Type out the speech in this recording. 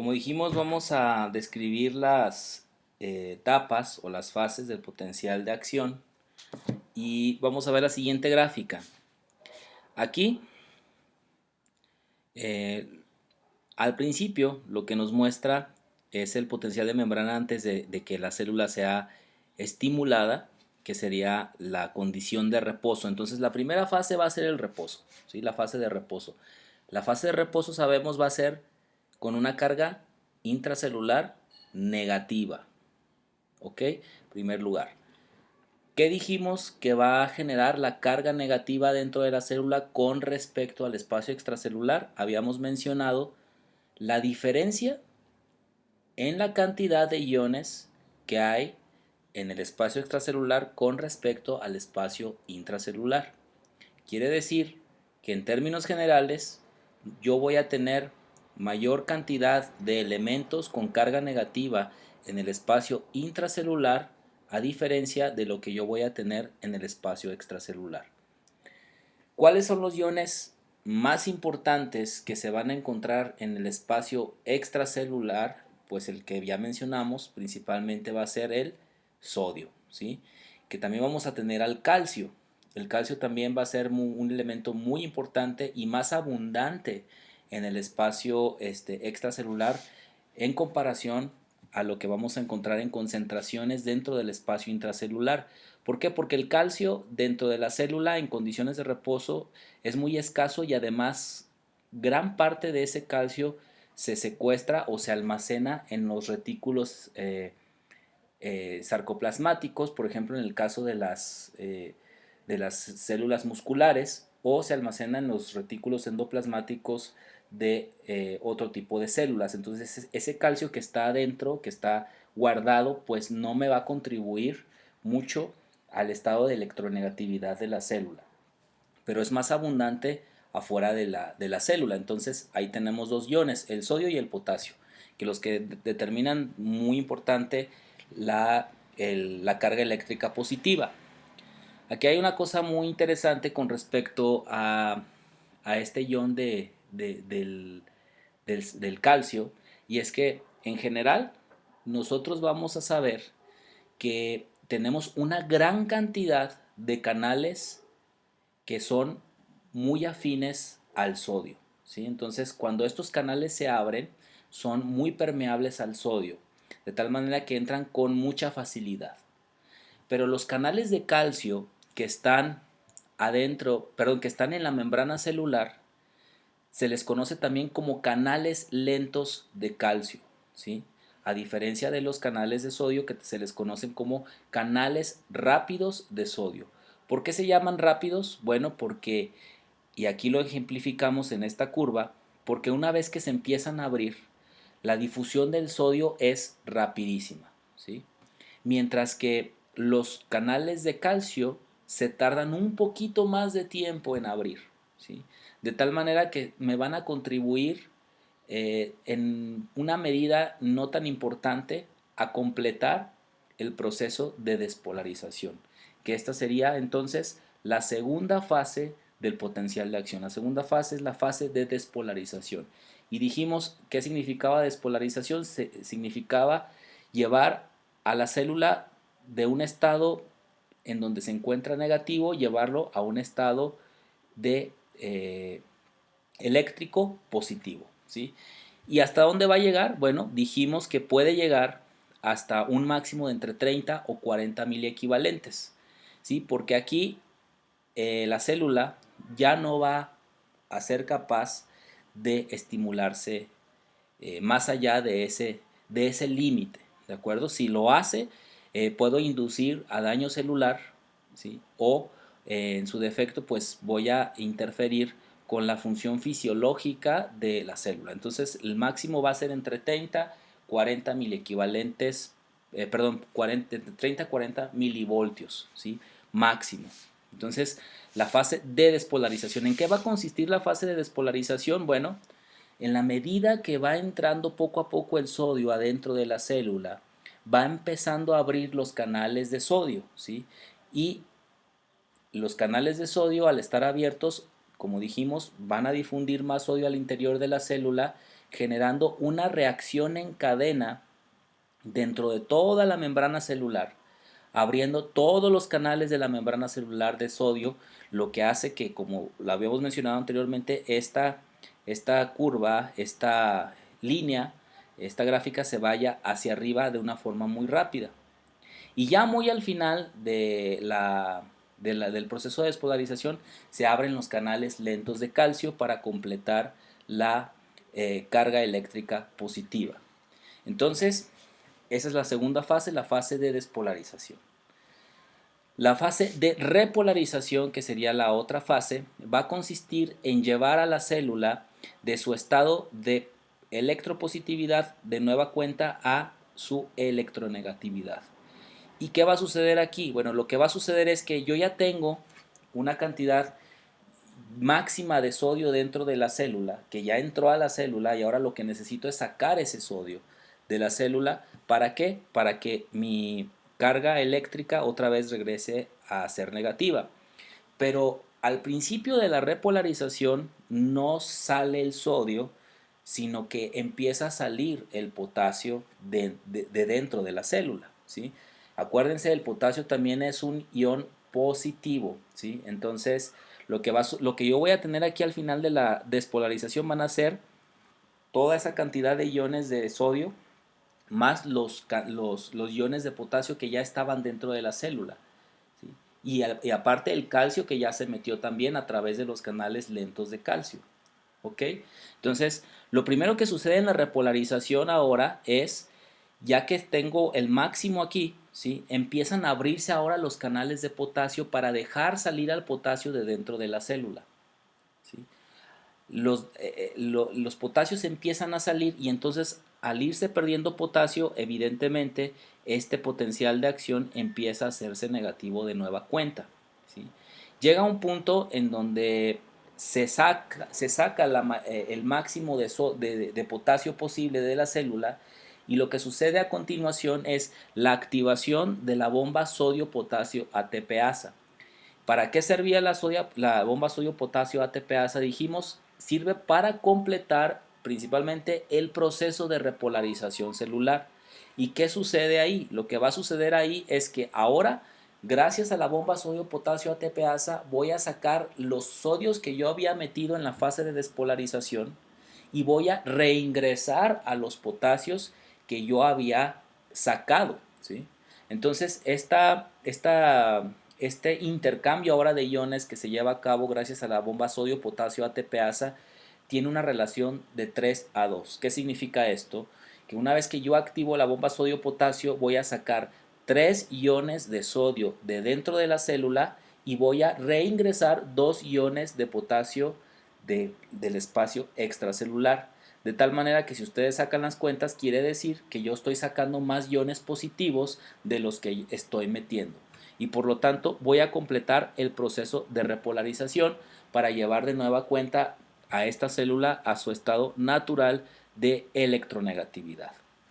Como dijimos, vamos a describir las etapas o las fases del potencial de acción y vamos a ver la siguiente gráfica. Aquí, eh, al principio, lo que nos muestra es el potencial de membrana antes de que la célula sea estimulada, que sería la condición de reposo. Entonces, la primera fase va a ser el reposo, ¿sí? La fase de reposo. La fase de reposo sabemos va a ser con una carga intracelular negativa. ¿Ok? Primer lugar. ¿Qué dijimos que va a generar la carga negativa dentro de la célula con respecto al espacio extracelular? Habíamos mencionado la diferencia en la cantidad de iones que hay en el espacio extracelular con respecto al espacio intracelular. Quiere decir que en términos generales yo voy a tener mayor cantidad de elementos con carga negativa en el espacio intracelular a diferencia de lo que yo voy a tener en el espacio extracelular. ¿Cuáles son los iones más importantes que se van a encontrar en el espacio extracelular? Pues el que ya mencionamos principalmente va a ser el sodio, ¿sí? Que también vamos a tener al calcio. El calcio también va a ser un elemento muy importante y más abundante en el espacio extracelular en comparación a lo que vamos a encontrar en concentraciones dentro del espacio intracelular. ¿Por qué? Porque el calcio dentro de la célula en condiciones de reposo es muy escaso y además gran parte de ese calcio se secuestra o se almacena en los retículos sarcoplasmáticos, por ejemplo en el caso de las células musculares, o se almacena en los retículos endoplasmáticos de otro tipo de células. Entonces ese calcio que está adentro, que está guardado, pues no me va a contribuir mucho al estado de electronegatividad de la célula, pero es más abundante afuera de la célula. Entonces ahí tenemos dos iones, el sodio y el potasio, que los que determinan muy importante la carga eléctrica positiva. Aquí hay una cosa muy interesante con respecto a este ion del calcio, y es que en general nosotros vamos a saber que tenemos una gran cantidad de canales que son muy afines al sodio, ¿sí? Entonces, cuando estos canales se abren, son muy permeables al sodio, de tal manera que entran con mucha facilidad. Pero los canales de calcio que están adentro, perdón, que están en la membrana celular, se les conoce también como canales lentos de calcio, ¿sí? A diferencia de los canales de sodio que se les conocen como canales rápidos de sodio. ¿Por qué se llaman rápidos? Bueno, porque, y aquí lo ejemplificamos en esta curva, porque una vez que se empiezan a abrir, la difusión del sodio es rapidísima, ¿sí? Mientras que los canales de calcio se tardan un poquito más de tiempo en abrir, ¿sí? De tal manera que me van a contribuir en una medida no tan importante a completar el proceso de despolarización, que esta sería entonces la segunda fase del potencial de acción. La segunda fase es la fase de despolarización. Y dijimos, ¿qué significaba despolarización? Significaba llevar a la célula de un estado en donde se encuentra negativo, llevarlo a un estado de eléctrico positivo, ¿sí? ¿Y hasta dónde va a llegar? Bueno, dijimos que puede llegar hasta un máximo de entre 30 o 40 miliequivalentes, ¿sí? Porque aquí la célula ya no va a ser capaz de estimularse más allá de ese límite, ¿de acuerdo? Si lo hace, puedo inducir a daño celular, ¿sí? O en su defecto, pues voy a interferir con la función fisiológica de la célula. Entonces, el máximo va a ser entre 30 40 miliequivalentes, perdón, 40, entre 30 40 milivoltios, ¿sí? Máximo. Entonces, la fase de despolarización. ¿En qué va a consistir la fase de despolarización? Bueno, en la medida que va entrando poco a poco el sodio adentro de la célula, va empezando a abrir los canales de sodio, ¿sí? Y los canales de sodio, al estar abiertos, como dijimos, van a difundir más sodio al interior de la célula generando una reacción en cadena dentro de toda la membrana celular, abriendo todos los canales de la membrana celular de sodio, lo que hace que, como lo habíamos mencionado anteriormente, esta curva, esta línea, esta gráfica se vaya hacia arriba de una forma muy rápida. Y ya muy al final del proceso de despolarización se abren los canales lentos de calcio para completar la carga eléctrica positiva. Entonces, esa es la segunda fase, la fase de despolarización. La fase de repolarización, que sería la otra fase, va a consistir en llevar a la célula de su estado de electropositividad de nueva cuenta a su electronegatividad. ¿Y qué va a suceder aquí? Bueno, lo que va a suceder es que yo ya tengo una cantidad máxima de sodio dentro de la célula, que ya entró a la célula y ahora lo que necesito es sacar ese sodio de la célula. ¿Para qué? Para que mi carga eléctrica otra vez regrese a ser negativa. Pero al principio de la repolarización no sale el sodio, sino que empieza a salir el potasio de dentro de la célula, ¿sí? Acuérdense, el potasio también es un ion positivo, ¿sí? Entonces, lo que yo voy a tener aquí al final de la despolarización van a ser toda esa cantidad de iones de sodio más los iones de potasio que ya estaban dentro de la célula, ¿sí? Y aparte el calcio que ya se metió también a través de los canales lentos de calcio. ¿Ok? Entonces, lo primero que sucede en la repolarización ahora es, ya que tengo el máximo aquí, ¿sí? Empiezan a abrirse ahora los canales de potasio para dejar salir al potasio de dentro de la célula, ¿sí? Los potasios empiezan a salir y entonces al irse perdiendo potasio, evidentemente este potencial de acción empieza a hacerse negativo de nueva cuenta, ¿sí? Llega un punto en donde se saca el máximo de potasio posible de la célula y lo que sucede a continuación es la activación de la bomba sodio-potasio ATPasa. ¿Para qué servía la bomba sodio-potasio ATPasa? Dijimos, sirve para completar principalmente el proceso de repolarización celular. ¿Y qué sucede ahí? Lo que va a suceder ahí es que ahora, gracias a la bomba sodio-potasio ATPasa, voy a sacar los sodios que yo había metido en la fase de despolarización y voy a reingresar a los potasios que yo había sacado, ¿sí? Entonces, este intercambio ahora de iones que se lleva a cabo gracias a la bomba sodio-potasio ATPasa tiene una relación de 3:2. ¿Qué significa esto? Que una vez que yo activo la bomba sodio-potasio voy a sacar 3 iones de sodio de dentro de la célula y voy a reingresar 2 iones de potasio del espacio extracelular. De tal manera que si ustedes sacan las cuentas, quiere decir que yo estoy sacando más iones positivos de los que estoy metiendo. Y por lo tanto voy a completar el proceso de repolarización para llevar de nueva cuenta a esta célula a su estado natural de electronegatividad.